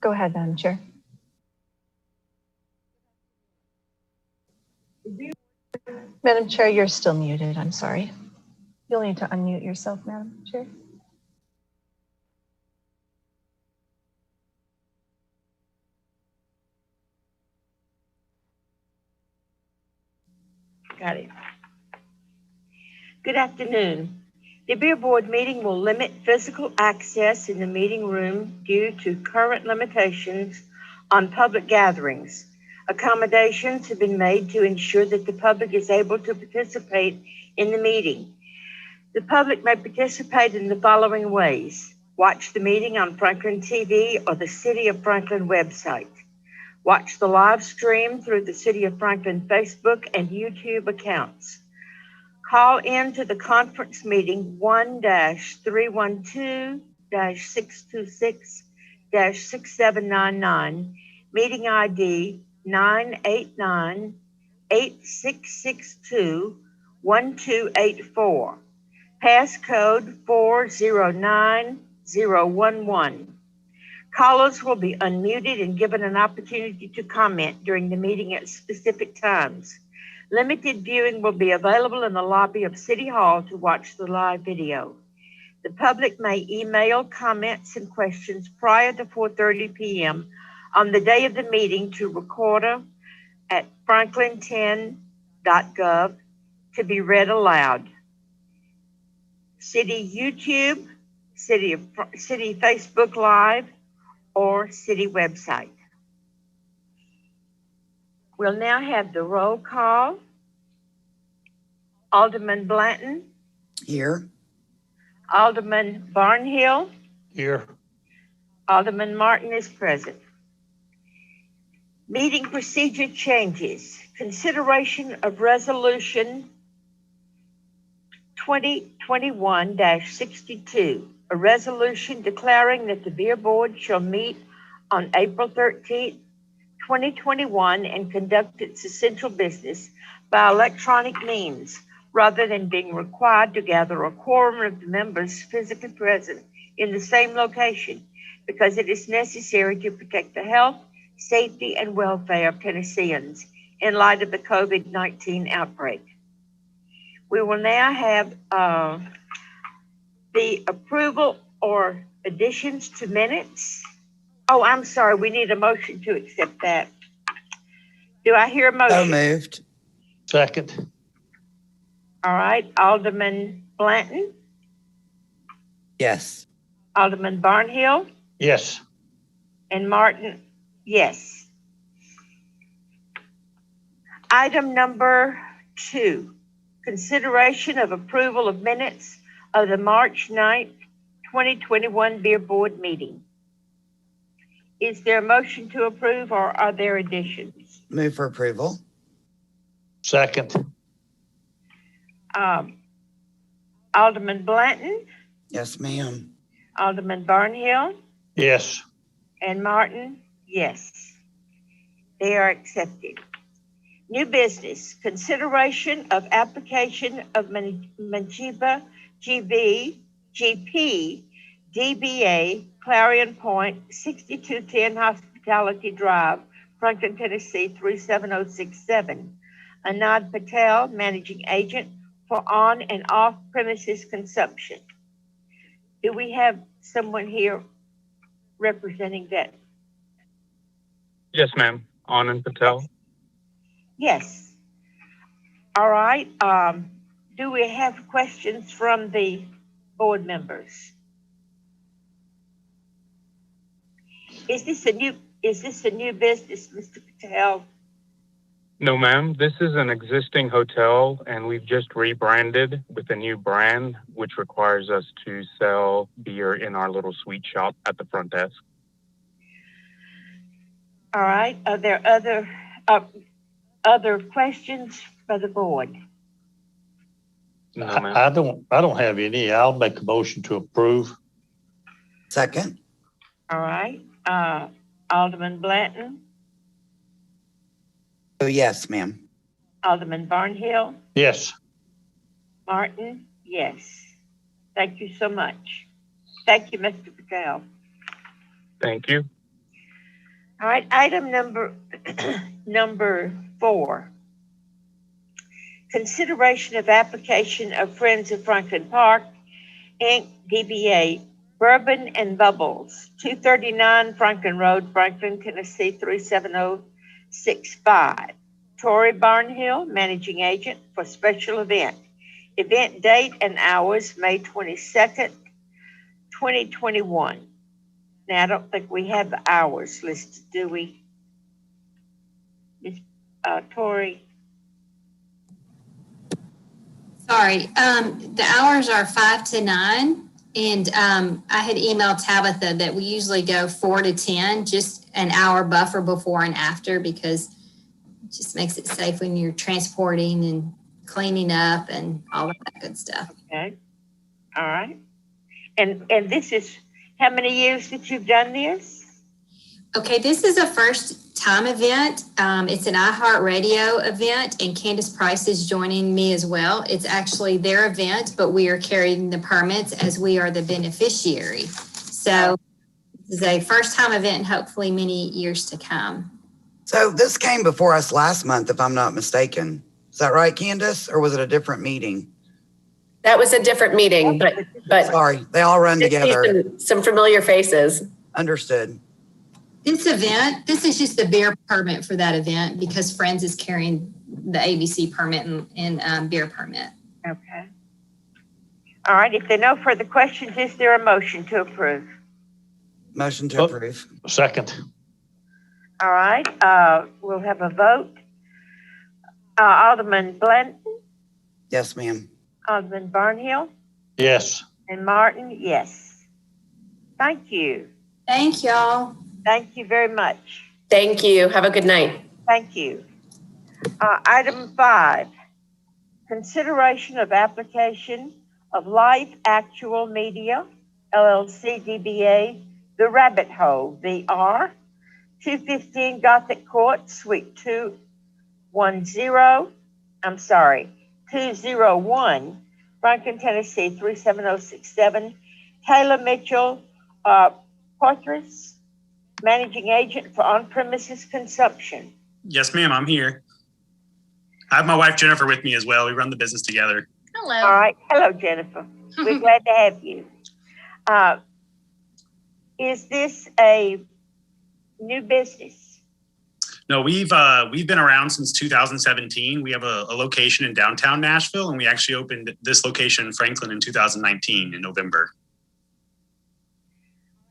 Go ahead, Madam Chair. Madam Chair, you're still muted. I'm sorry. You'll need to unmute yourself, Madam Chair. Got it. Good afternoon. The Beer Board meeting will limit physical access in the meeting room due to current limitations on public gatherings. Accommodations have been made to ensure that the public is able to participate in the meeting. The public may participate in the following ways. Watch the meeting on Franklin TV or the City of Franklin website. Watch the live stream through the City of Franklin Facebook and YouTube accounts. Call in to the conference meeting 1-312-626-6799, meeting ID 989-8662-1284, passcode 409011. Callers will be unmuted and given an opportunity to comment during the meeting at specific times. Limited viewing will be available in the lobby of City Hall to watch the live video. The public may email comments and questions prior to 4:30 p.m. on the day of the meeting to recorder@franklin10.gov to be read aloud. City YouTube, City Facebook Live, or City website. We'll now have the roll call. Alderman Blanton. Here. Alderman Barnhill. Here. Alderman Martin is present. Meeting procedure changes. Consideration of resolution 2021-62, a resolution declaring that the Beer Board shall meet on April 13th, 2021 and conduct its essential business by electronic means rather than being required to gather a quorum of the members physically present in the same location because it is necessary to protect the health, safety, and welfare of Tennesseans in light of the COVID-19 outbreak. We will now have the approval or additions to minutes. Oh, I'm sorry, we need a motion to accept that. Do I hear a motion? So moved. Second. All right, Alderman Blanton, Yes. Alderman Barnhill, Yes. and Martin, yes. Item number 2, consideration of approval of minutes of the March 9th, 2021 Beer Board meeting. Is there a motion to approve or are there additions? Move for approval. Second. Alderman Blanton, Yes, ma'am. Alderman Barnhill, Yes. and Martin, yes. They are accepted. New business, consideration of application of Manjiba GP, DBA, Clarion Point, 6210 Hospitality Drive, Franklin, Tennessee, 37067. Anand Patel, managing agent for on and off premises consumption. Do we have someone here representing that? Yes, ma'am. Anand Patel. Yes. All right. Do we have questions from the board members? Is this a new business, Mr. Patel? No, ma'am. This is an existing hotel, and we've just rebranded with a new brand, which requires us to sell beer in our little sweet shop at the front desk. All right. Are there other questions for the board? No, ma'am. I don't have any. I'll make a motion to approve. Second. All right. Alderman Blanton, Oh, yes, ma'am. Alderman Barnhill, Yes. Martin, yes. Thank you so much. Thank you, Mr. Patel. Thank you. All right, item number 4. Consideration of application of Friends of Franklin Park, Inc., DBA Bourbon and Bubbles, 239 Franklin Road, Franklin, Tennessee, 37065. Tori Barnhill, managing agent for special event. Event date and hours, May 22nd, 2021. Now, I don't think we have the hours listed, do we? Ms. Tori? Sorry, the hours are 5 to 9, and I had emailed Tabitha that we usually go 4 to 10, just an hour buffer before and after, because it just makes it safe when you're transporting and cleaning up and all of that good stuff. Okay, all right. And this is, how many years that you've done this? Okay, this is a first time event. It's an iHeartRadio event, and Candace Price is joining me as well. It's actually their event, but we are carrying the permits as we are the beneficiary. So this is a first time event and hopefully many years to come. So this came before us last month, if I'm not mistaken. Is that right, Candace? Or was it a different meeting? That was a different meeting, but Sorry, they all run together. some familiar faces. Understood. This event, this is just the beer permit for that event because Friends is carrying the ABC permit and beer permit. Okay. All right, if there are no further questions, is there a motion to approve? Motion to approve. Second. All right, we'll have a vote. Alderman Blanton, Yes, ma'am. Alderman Barnhill, Yes. and Martin, yes. Thank you. Thank y'all. Thank you very much. Thank you. Have a good night. Thank you. Item 5, consideration of application of Life Actual Media, LLC, DBA, The Rabbit Hole, VR, 215 Gothic Court, Suite 201, Franklin, Tennessee, 37067. Taylor Mitchell, Portress, managing agent for on-premises consumption. Yes, ma'am, I'm here. I have my wife Jennifer with me as well. We run the business together. All right. Hello, Jennifer. We're glad to have you. Is this a new business? No, we've been around since 2017. We have a location in downtown Nashville, and we actually opened this location in Franklin in 2019 in November.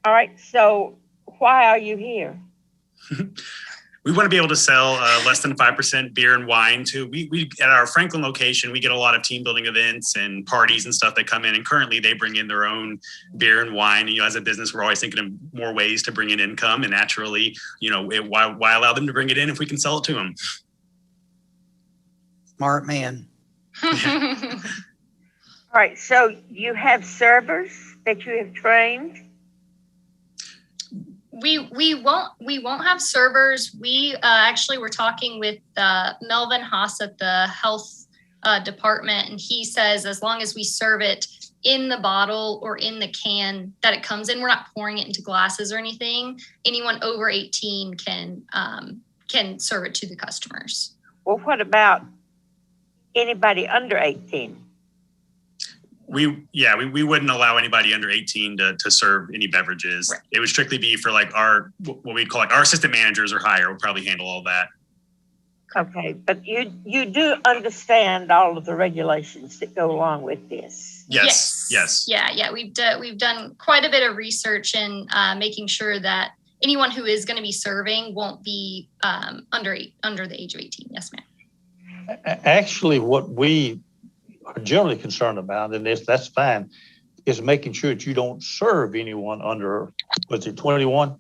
All right. So why are you here? We want to be able to sell less than 5% beer and wine too. We at our Franklin location, we get a lot of team building events and parties and stuff that come in, and currently they bring in their own beer and wine. And, as a business, we're always thinking of more ways to bring in income, and naturally, why allow them to bring it in if we can sell it to them? Smart man. All right. So you have servers that you have trained? We won't have servers. We actually were talking with Melvin Haas at the health department, and he says as long as we serve it in the bottle or in the can that it comes in, we're not pouring it into glasses or anything. Anyone over 18 can serve it to the customers. Well, what about anybody under 18? We wouldn't allow anybody under 18 to serve any beverages. Right. It would strictly be for like our, what we'd call like our assistant managers or higher would probably handle all that. Okay, but you do understand all of the regulations that go along with this. Yes. Yeah. We've done quite a bit of research in making sure that anyone who is going to be serving won't be under the age of 18. Yes, ma'am. Actually, what we are generally concerned about, and that's fine, is making sure that you don't serve anyone under, was it 21?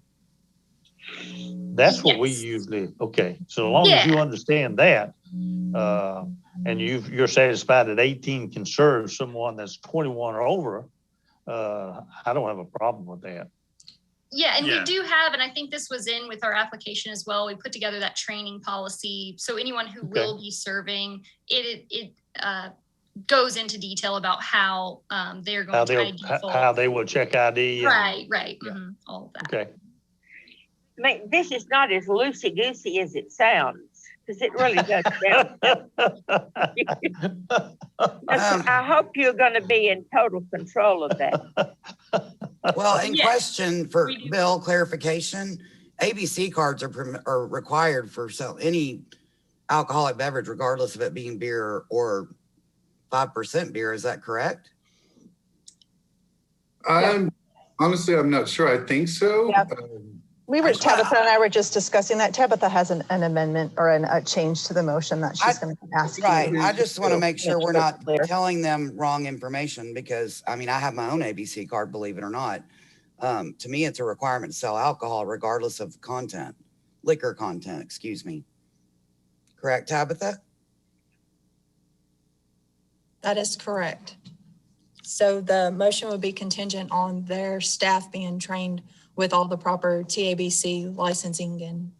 That's what we usually, okay. So as long as you understand that, and you're satisfied that 18 can serve someone that's 21 or over, I don't have a problem with that. Yeah, and we do have, and I think this was in with our application as well, we put together that training policy. So anyone who will be serving, it goes into detail about how they're going to default. How they will check ID. Right. Yeah. All of that. Okay. I mean, this is not as loosey-goosey as it sounds, because it really does sound. I hope you're going to be in total control of that. Well, in Yes, question for we do. Bill clarification, ABC cards are required for any alcoholic beverage, regardless of it being beer or 5% beer. Is that correct? Honestly, I'm not sure. I think so. Yep. Tabitha and I were just discussing that. Tabitha has an amendment or a change to the motion that she's going to ask Right. you. I just want to make sure we're not Clear. telling them wrong information because, I mean, I have my own ABC card, believe it or not. To me, it's a requirement to sell alcohol regardless of content, liquor content, excuse me. Correct, Tabitha? That is correct. So the motion would be contingent on their staff being trained with all the proper TABC licensing and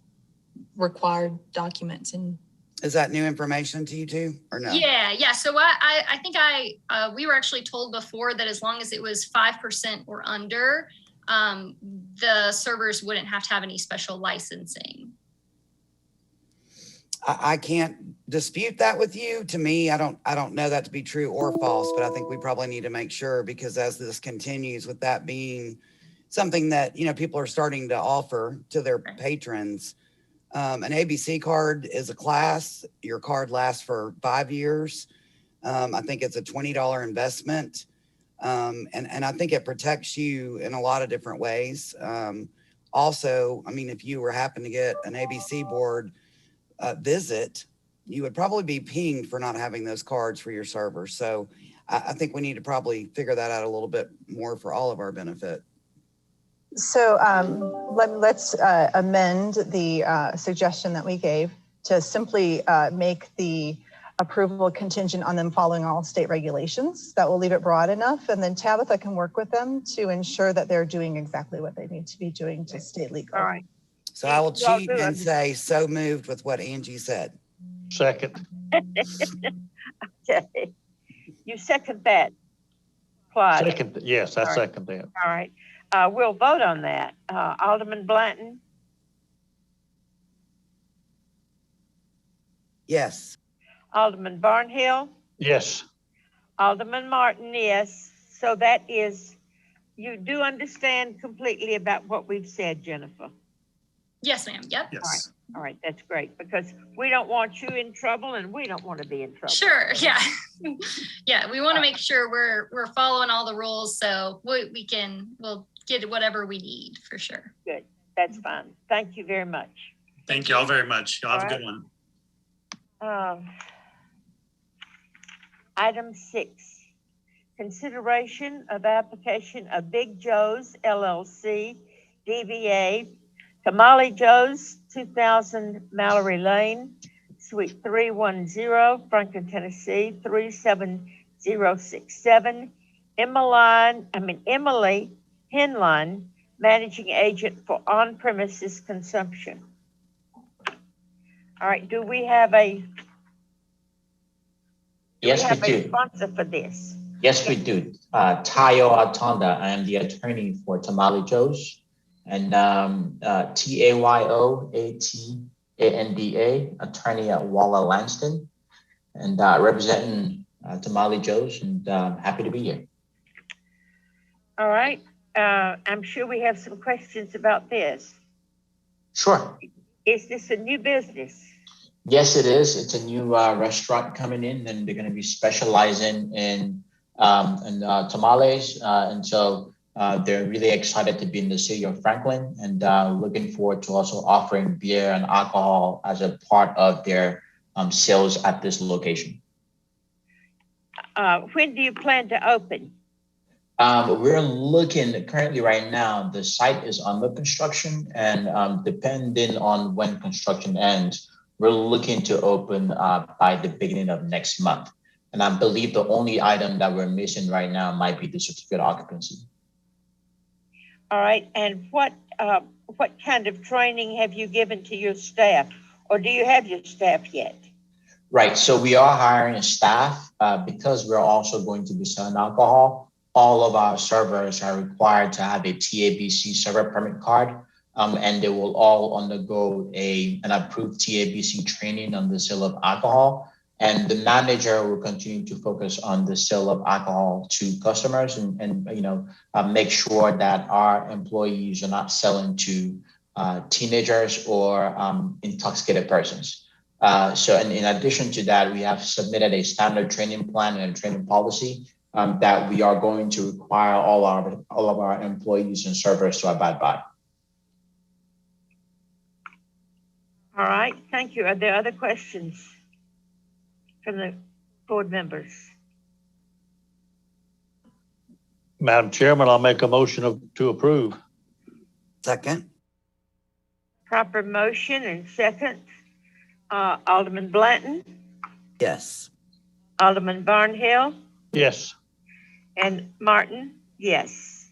required documents. And Is that new information to you two or no? Yeah. So I think we were actually told before that as long as it was 5% or under, the servers wouldn't have to have any special licensing. I can't dispute that with you. To me, I don't know that to be true or false, but I think we probably need to make sure because as this continues with that being something that, people are starting to offer to their patrons, an ABC card is a class. Your card lasts for 5 years. I think it's a $20 investment. And I think it protects you in a lot of different ways. Also, I mean, if you were happen to get an ABC board visit, you would probably be pinged for not having those cards for your server. So I think we need to probably figure that out a little bit more for all of our benefit. So let's amend the suggestion that we gave to simply make the approval contingent on them following all state regulations. That will leave it broad enough. And then Tabitha can work with them to ensure that they're doing exactly what they need to be doing to state legal. All right. So I will cheat and say so moved with what Angie said. Second. Okay. You second that, Clyde? Second, yes, I All right. second that. All right. We'll vote on that. Alderman Blanton, Yes. Alderman Barnhill, Yes. Alderman Martin, yes. So that is, you do understand completely about what we've said, Jennifer. Yes, ma'am. Yep. Yes. All right, that's great because we don't want you in trouble and we don't want to be in trouble. Sure. Yeah. Yeah. We want to make sure we're following all the rules so we'll get whatever we need for sure. Good. That's fine. Thank you very much. Thank you all very much. Y'all have a good one. Item 6, consideration of application of Big Joe's LLC, DBA, Tamale Joe's, 2000 Mallory Lane, Suite 310, Franklin, Tennessee, 37067. Emily Henline, managing agent for on-premises consumption. All right, do we have a Yes, we do. sponsor for this? Yes, we do. Tayo Atonda. I am the attorney for Tamale Joe's, and TAYOATANDA, attorney at Walla Lanston, and representing Tamale Joe's, and happy to be here. All right. I'm sure we have some questions about this. Sure. Is this a new business? Yes, it is. It's a new restaurant coming in, and they're going to be specializing in tamales. And so they're really excited to be in the city of Franklin and looking forward to also offering beer and alcohol as a part of their sales at this location. When do you plan to open? We're looking currently right now, the site is under construction, and depending on when construction ends, we're looking to open by the beginning of next month. And I believe the only item that we're missing right now might be the certificate of occupancy. All right. And what kind of training have you given to your staff, or do you have your staff yet? Right. So we are hiring a staff because we're also going to be selling alcohol. All of our servers are required to have a TABC server permit card. and they will all undergo an approved TABC training on the sale of alcohol. And the manager will continue to focus on the sale of alcohol to customers and make sure that our employees are not selling to teenagers or intoxicated persons. So in addition to that, we have submitted a standard training plan and a training policy that we are going to require all of our employees and servers to abide by. All right, thank you. Are there other questions from the board members? Madam Chairman, I'll make a motion to approve. Second. Proper motion and second. Alderman Blanton, Yes. Alderman Barnhill, Yes. and Martin, yes.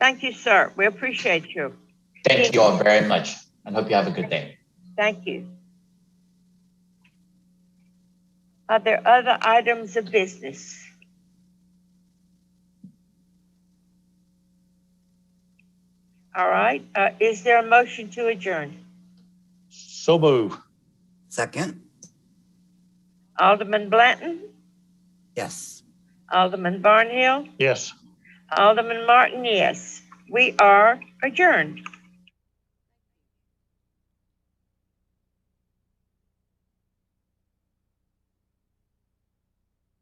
Thank you, sir. We appreciate you. Thank you all very much and hope you have a good day. Thank you. Are there other items of business? All right, is there a motion to adjourn? So move. Second. Alderman Blanton, Yes. Alderman Barnhill, Yes. Alderman Martin, yes. We are adjourned.